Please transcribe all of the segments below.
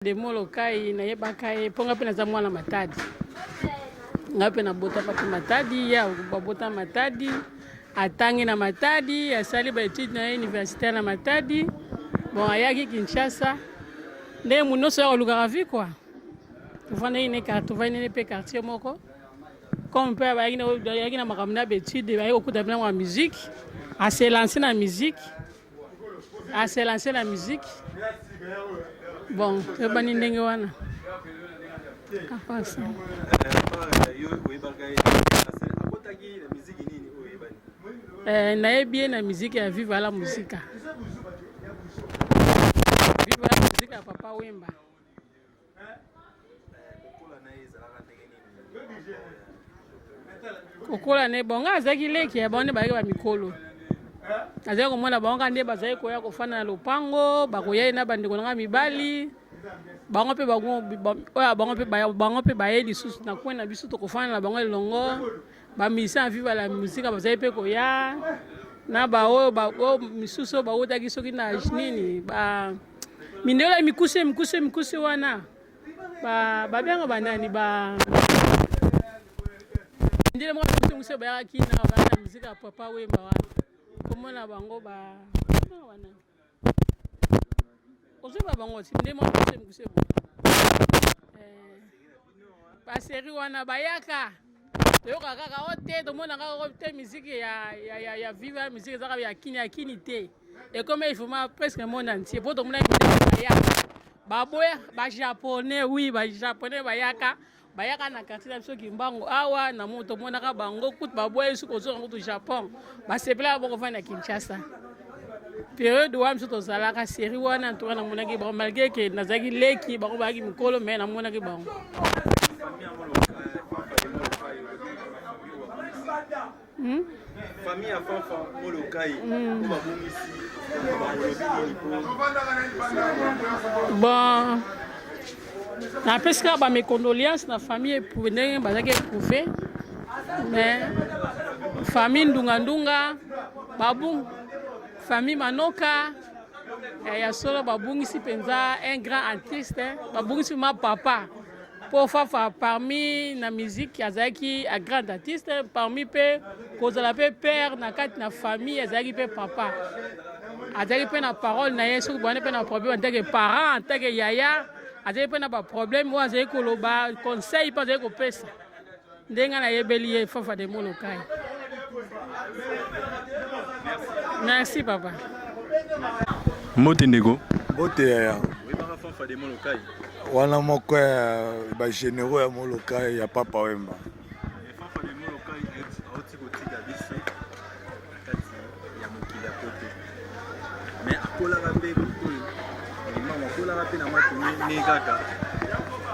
de Molokai na yebakaye ponga pe na za mwana matadi ngape na bota pa matadi ya babota matadi atangi na matadi asali ba étude na université na matadi bon ayaki Kinshasa nde munoso ya lugara vi quoi tuvana ine carte vana ine pe quartier moko comme pe bayaki na makamna ba étude bayaki okuta na wa musique a se lancer na musique bon, je vais pas ndenge wana. Afasa. Nayebi na musique ya Viva la Musica. Viva la Musica ya Papa Wemba. Kokola ne bonga azaki leki ya bone ba mikolo. Azali komona bango nde bazali koya kofana na lopango bakoya na bandeko na mibali bango pe baye lisusu na kwena biso to kofana na bango elongo ba misa Viva la Musica bazali pe koya na bao misusu baotaki soki na nini ba mindelo mikuse wana ba benga banani ba ndile mo mikuse ba yakina ba muzika Papa Wemba wana comment la bango ba wana ozo ba bango ndé mo mukuse ba série wana bayaka toyoka kaka ote tomona kaka te musique ya Viva musique zaka ya kini te et comme il faut presque monde entier pour tomona bayaka baboya ba japonais oui ba japonais bayaka na quartier na biso Kimbangu awa na moto mona ka bango kutu baboya su ko zo kutu Japon ba sepela bongo fana Kinshasa période wa mso to salaka série wana to na mona ki ba malgré que nazaki leki bango ba ki mikolo mais na mona ki bango famille à Fanfa Molokai bon na pesika ba mes condoléances na famille pour ndenge bazaki éprouvé mais famille ndunga babu famille Manoka ya solo babungisi penza un grand artiste babungisi ma papa pour Fafa parmi na musique azaki a grand artiste parmi pe kozala pe père na kati na famille azaki pe papa azaki pe na parole na yesu bwana pe na problème en tant que parent en tant que yaya azali pe na ba problème wa azali koloba conseil pa azali kopesa ndenga na yebeli ye Fafa de Molokai. Merci papa. Mote ndeko bote ya Fafa de Molokai wana moko ba généraux ya Molokai ya Papa Wemba. Fafa de Molokai auti kotika biso kati ya mokili ya poto mais akolaka pe koyo mama akolaka pe na matu ni kaka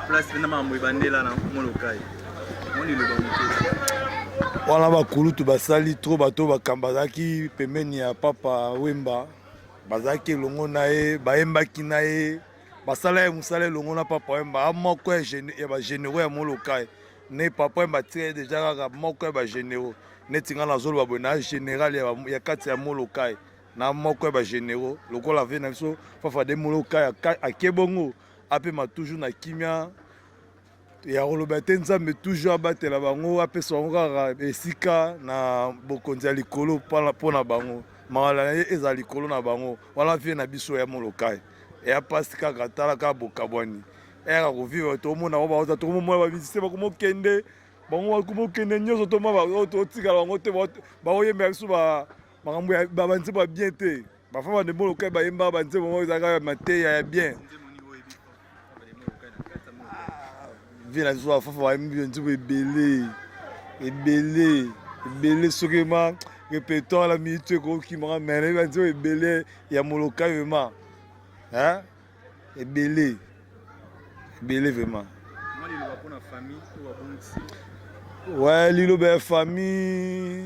place na mambo ibandela na Molokai moni le bamuto wana bakulutu basali trop bato bakambazaki pembeni ya Papa Wemba bazaki elongo na ye bayembaki na ye basala ye mosala elongo na Papa Wemba moko ya bagénéraux ya Molokai ne Papa Wemba tire deja kaka moko ya bagénéraux neti nga nazoloba boye na général ya kati ya Molokai na moko ya bagénéraux lokola ve na biso Fafa de Molokai ake bongo apema toujours na kimia ya koloba te nzambe toujours abatela bango apesa bango kaka esika na bokonzi ya likolo mpona bango mawala na ye eza likolo na bango wana vie na biso ya Molokai eya mpasi kaka tala kaka bokabwani eyaka kovivre tomona bango baoza tokomomona babisise bakomokende bango bakomokende nyonso totikala bango te baoyembela biso makambo banzembo ya bien te bafama de Molokai bayembaka banzembo bango ezalaka mateya ya bien vie na biso bafafa bayembi banzembo ebele soki ma répertoire la minute ekokimaka mene banzembo ebele ya Molokai vraiment ebele vraiment ouais liloba ya famille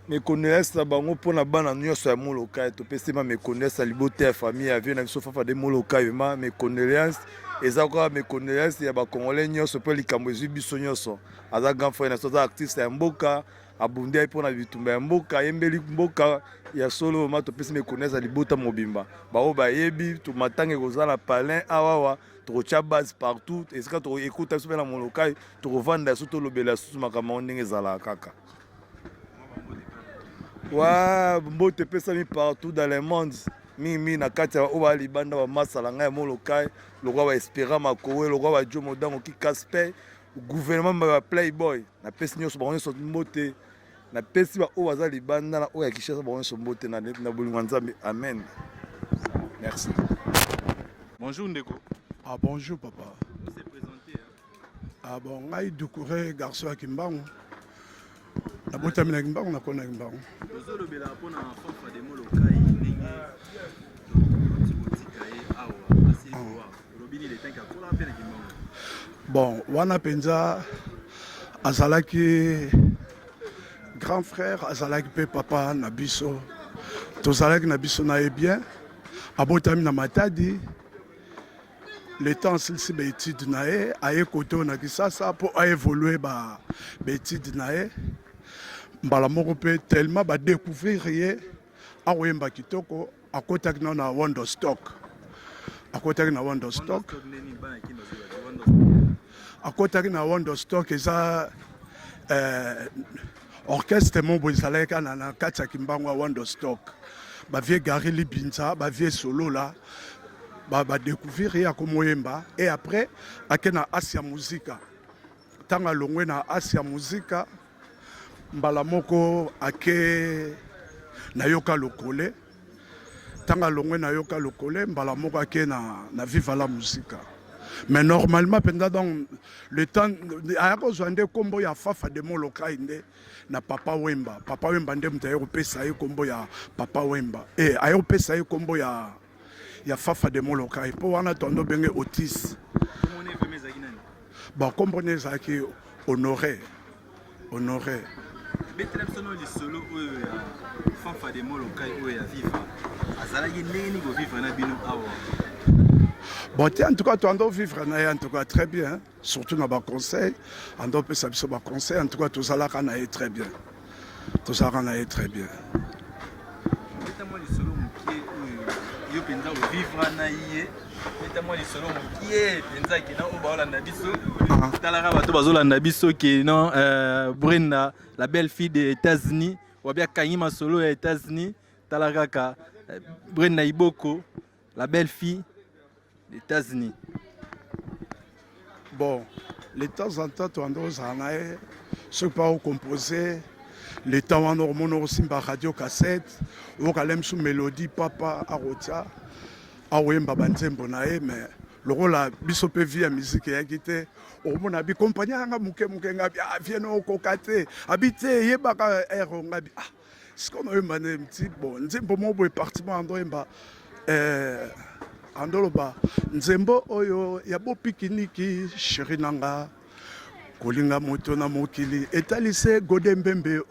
méconnaissance na bango mpona bana nyonso ya Molokai topesema méconnaissance ya libota ya famille ya vie na biso Fafa de Molokai vraiment méconnaissance eza kaka méconnaissance ya bacongolais nyonso mpo likambo ezwi biso nyonso aza grand frère na so aza artiste ya mboka abundi ye mpo na bitumba ya mboka ayembeli mboka ya solo ma topesi méconnaissance ya libota mobimba bao bayebi matanga ekozala palin awawa tokotya base partout esika tokoekuta biso mpe na molokai tokovanda so tolobela susu makambo ndenge ezalaka kaka wa mbote epesami partout dans le monde mingi na kati ya oyo baya libanda bamasala ngai ya molokai lokwa baespera makowe lokwa bajo modango kikaspe gouvernement ba playboy napesi nyonso bango nyonso mbote napesi baoyo baza libanda na oyo ya kishasa bango nyonso mbote na bolingo ya nzambe amen. Merci. Bonjour Ndeko. Ah bonjour papa. Vous s'est présenté hein? Ah bon, ngai Doucouré garçon à Kimbangu. Na botami na Kimbangu na kona Kimbangu. Ozolo bela pona fanfa de molokai ndenge tikaye awa asiwa. Robini le tanka kola pe na Kimbangu. Bon, wana penza azalaki grand frère, azalaki pe papa na biso. Tozalaki na biso na bien. Abotami na Matadi. Le temps silisi ba étude na ye aye koto na Kisasa po a évoluer ba étude na ye mbala moko pe tellement ba découvrir ye awemba kitoko akotaki na Wonderstock akotaki na Wonderstock akotaki na Wonderstock eza orchestre mombo ezalaka na kati ya Kimbangu ya Wonderstock ba vie Gary Libinza ba vie solo là ba découvrir ya komoyemba et après akena Asia Muzika tanga longwe na Asia Muzika mbala moko ake na yoka lokole tanga longwe na yoka lokole mbala moko ake na Viva la Musica mais normalement pendant le temps ayako zwande kombo ya Fafa de Molokai nde na Papa Wemba nde mutaye kopesa ye kombo ya Papa Wemba et ayo pesa ye kombo ya Fafa de Molokai po wana tondo benge Otis ba comprendre ça qui honoré betlem sono li solo oyo ya Fafa de Molokai oyo ya Viva azalaki ndeni go vivre na bino awa. Bon, en tout cas, tu en dois vivre en tout cas très bien, surtout dans les conseils. En tout cas, tu as conseils, en tout cas, tout ça là, on a très bien. Tout ça, on a très bien. Mettez-moi les solos qui yo penza au vivre na yé. Mettez-moi les solos qui est penza qui na oba la biso. Talara bato bazolanda biso qui non Brenda, la belle fille des États-Unis, ou bien Kanyima solo aux États-Unis, Talara ka Brenda Iboko, la belle fille des États-Unis. Bon, de temps en temps, tu en as ceux qui ont composé, les temps en hormones aussi par radio cassette, ou quand même sous mélodie, papa, arotia, awemba banzembo nae, mais le rôle la bisope via musique et guité, au mon abi compagnie anga muke ngabi, ah viens au kokate, habité yebaka ero ngabi, ah, ce qu'on a eu mané petit bon, nzembo mo boy partement andoemba, andoloba nzembo oyo ya bo pikiniki shirinanga kolinga moto na mokili etalise godembembe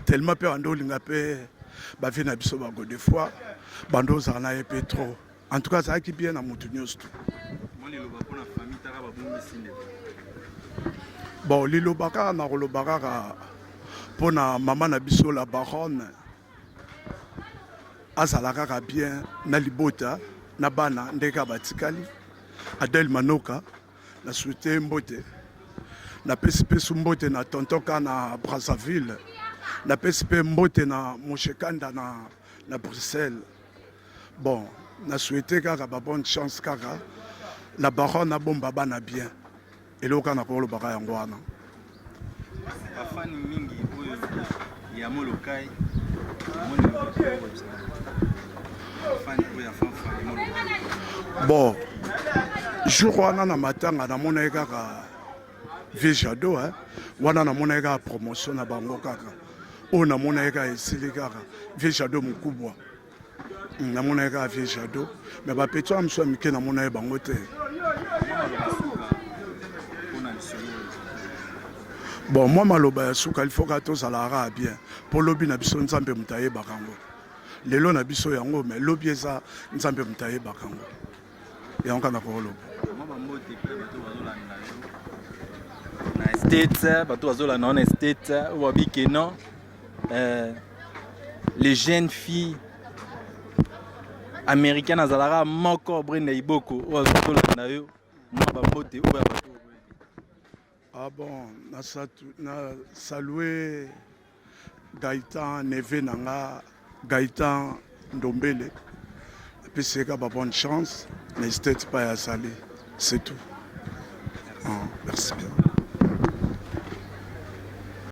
tellement pe andolinga pe ba vina biso ba gode fois bando zana e petro en tout cas ça qui bien na moto nyonso bon lilo baka na rolo baka pona mama na biso la baronne azalaka bien na libota na bana ndeka batikali Adel Manoka na souhaité mbote na pesipe mbote na tontoka na Brazzaville na pesipe mbote na Moshekanda na Bruxelles. Bon na souhaité kaka ba bonne chance kaka la baronne na bomba bana bien eloka na kolo baka yango wana afani mingi oyo ya Molokai. Bon, jour wana na matanga na mona kaka Vejado wana na mona kaka promotion na bango kaka o na mona kaka esili kaka Vejado mukubwa na mona kaka Vejado mais ba petit amso mike na mona bango te. Bon moi maloba ya suka il faut que to salara bien pour lobi na biso nzambe mutaye bakango lelo na biso yango mais lobi eza nzambe mutaye bakango. yango na kokoloba na States bato bazolanda na States oyo babike non les jeunes filles américaines azalaka moko Brenda Iboko oyo azolanda yo mwa bambote oyo ya bato. Ah bon, na saluer Gaëtan Neve Nanga, Gaëtan Ndombele. Et puis c'est qu'à bonne chance, n'hésitez pas à saluer. C'est tout. Merci bien.